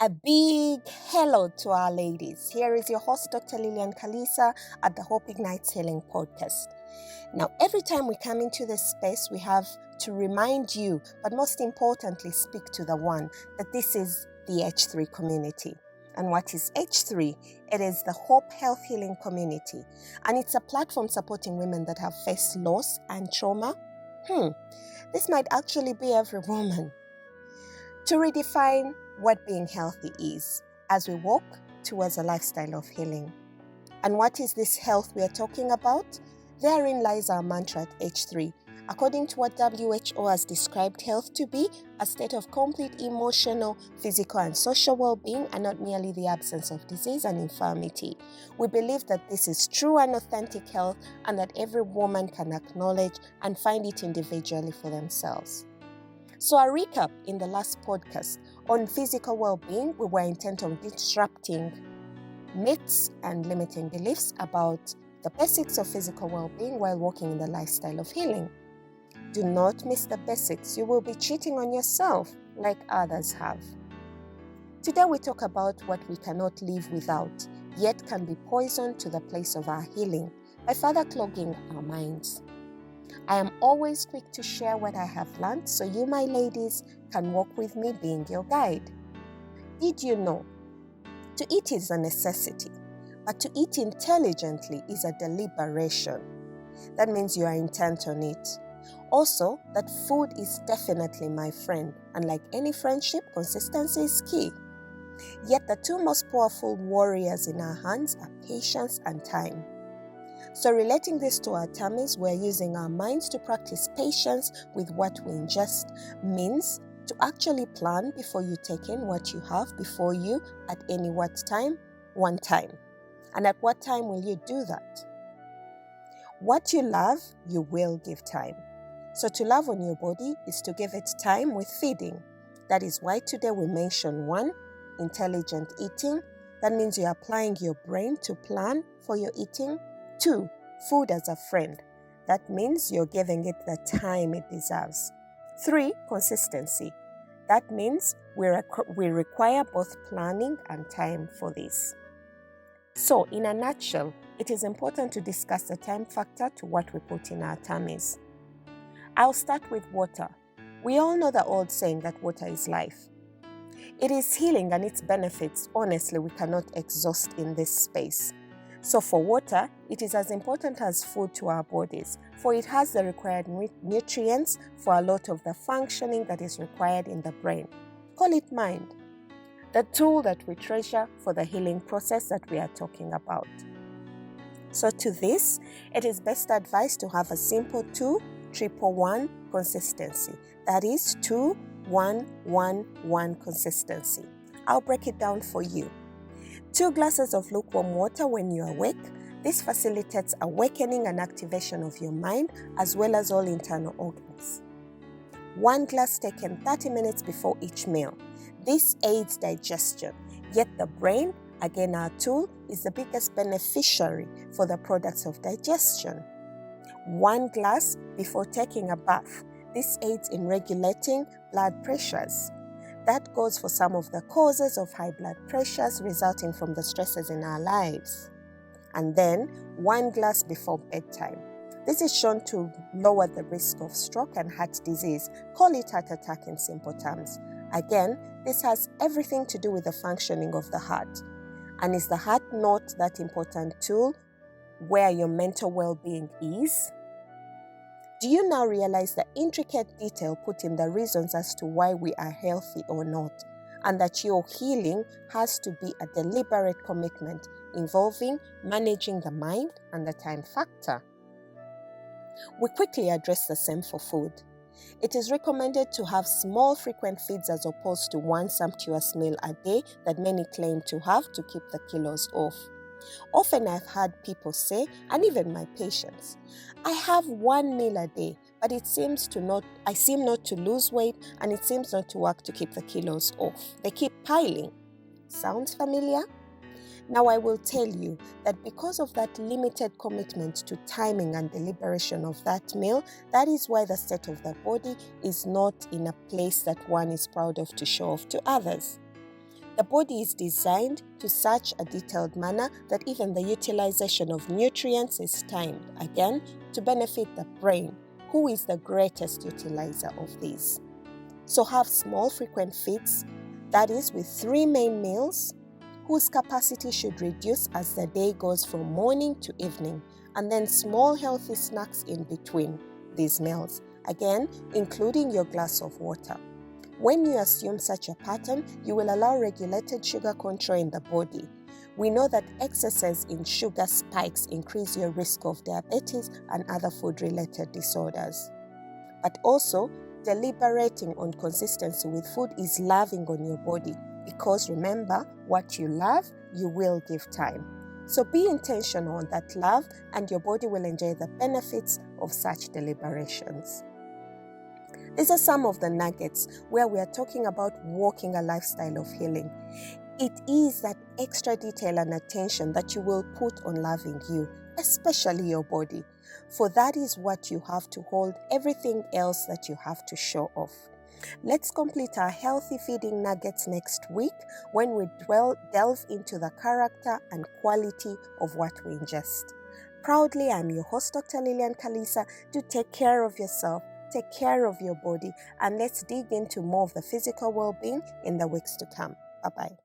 A big hello to our ladies. Here is your host, Dr. 𝗬𝗲 𝗪𝗲 at the 𝗬𝗲 Healing Podcast. Now, every time we come into this space, we have to remind you, but most importantly, speak to the one, that this is the H3 community. And what is H3? It is the Hope Health Healing Community. And it's a platform supporting women that have faced loss and trauma. This might actually be every woman. To redefine what being healthy is as we walk towards a lifestyle of healing. And what is this health we are talking about? Therein lies our mantra at H3. According to what WHO has described health to be, a state of complete emotional, physical, and social well-being, and not merely the absence of disease and infirmity. We believe that this is true and authentic health, and that every woman can acknowledge and find it individually for themselves. So a recap in the last podcast on physical well-being, we were intent on disrupting myths and limiting beliefs about the basics of physical well-being while walking in the lifestyle of healing. Do not miss the basics. You will be cheating on yourself like others have. Today we talk about what we cannot live without, yet can be poison to the place of our healing by further clogging our minds. I am always quick to share what I have learned, so you, my ladies, can walk with me being your guide. Did you know? To eat is a necessity, but to eat intelligently is a deliberation. That means you are intent on it. Also, that food is definitely my friend, and like any friendship, consistency is key. Yet the two most powerful warriors in our hands are patience and time. So relating this to our tummies, we're using our minds to practice patience with what we ingest means to actually plan before you take in what you have before you at any one time. And at what time will you do that? What you love, you will give time. So to love on your body is to give it time with feeding. That is why today we mention 1, intelligent eating. That means you're applying your brain to plan for your eating. 2, food as a friend. That means you're giving it the time it deserves. 3, consistency. That means we require both planning and time for this. So, in a nutshell, it is important to discuss the time factor to what we put in our tummies. I'll start with water. We all know the old saying that water is life. It is healing, and its benefits, honestly, we cannot exhaust in this space. So for water, it is as important as food to our bodies, for it has the required nutrients for a lot of the functioning that is required in the brain. Call it mind, the tool that we treasure for the healing process that we are talking about. So to this, it is best advised to have a simple 2-1-1 consistency. That is 2-1-1-1 consistency. I'll break it down for you. 2 glasses of lukewarm water when you awake. This facilitates awakening and activation of your mind as well as all internal organs. 1 glass taken 30 minutes before each meal. This aids digestion, yet the brain, again our tool, is the biggest beneficiary for the products of digestion. 1 glass before taking a bath. This aids in regulating blood pressures. That goes for some of the causes of high blood pressures resulting from the stresses in our lives. And then 1 glass before bedtime. This is shown to lower the risk of stroke and heart disease. Call it heart attack in simple terms. Again, this has everything to do with the functioning of the heart. And is the heart not that important tool where your mental well-being is? Do you now realize the intricate detail put in the reasons as to why we are healthy or not, and that your healing has to be a deliberate commitment involving managing the mind and the time factor? We quickly address the same for food. It is recommended to have small frequent feeds as opposed to one sumptuous meal a day that many claim to have to keep the kilos off. Often I've heard people say, and even my patients, I have 1 meal a day, but I seem not to lose weight, and it seems not to work to keep the kilos off. They keep piling. Sounds familiar? Now I will tell you that because of that limited commitment to timing and deliberation of that meal, that is why the state of the body is not in a place that one is proud of to show off to others. The body is designed to such a detailed manner that even the utilization of nutrients is timed, again, to benefit the brain, who is the greatest utilizer of these. So have small frequent feeds, that is with 3 main meals, whose capacity should reduce as the day goes from morning to evening, and then small healthy snacks in between these meals, again, including your glass of water. When you assume such a pattern, you will allow regulated sugar control in the body. We know that excesses in sugar spikes increase your risk of diabetes and other food-related disorders. But also, deliberating on consistency with food is loving on your body, because remember, what you love, you will give time. So be intentional on that love, and your body will enjoy the benefits of such deliberations. These are some of the nuggets where we are talking about walking a lifestyle of healing. It is that extra detail and attention that you will put on loving you, especially your body, for that is what you have to hold everything else that you have to show off. Let's complete our healthy feeding nuggets next week when we delve into the character and quality of what we ingest. Proudly, I'm your host, Dr. 𝗬𝗲 𝗪𝗲. Do take care of yourself, take care of your body, and let's dig into more of the physical well-being in the weeks to come. Bye-bye.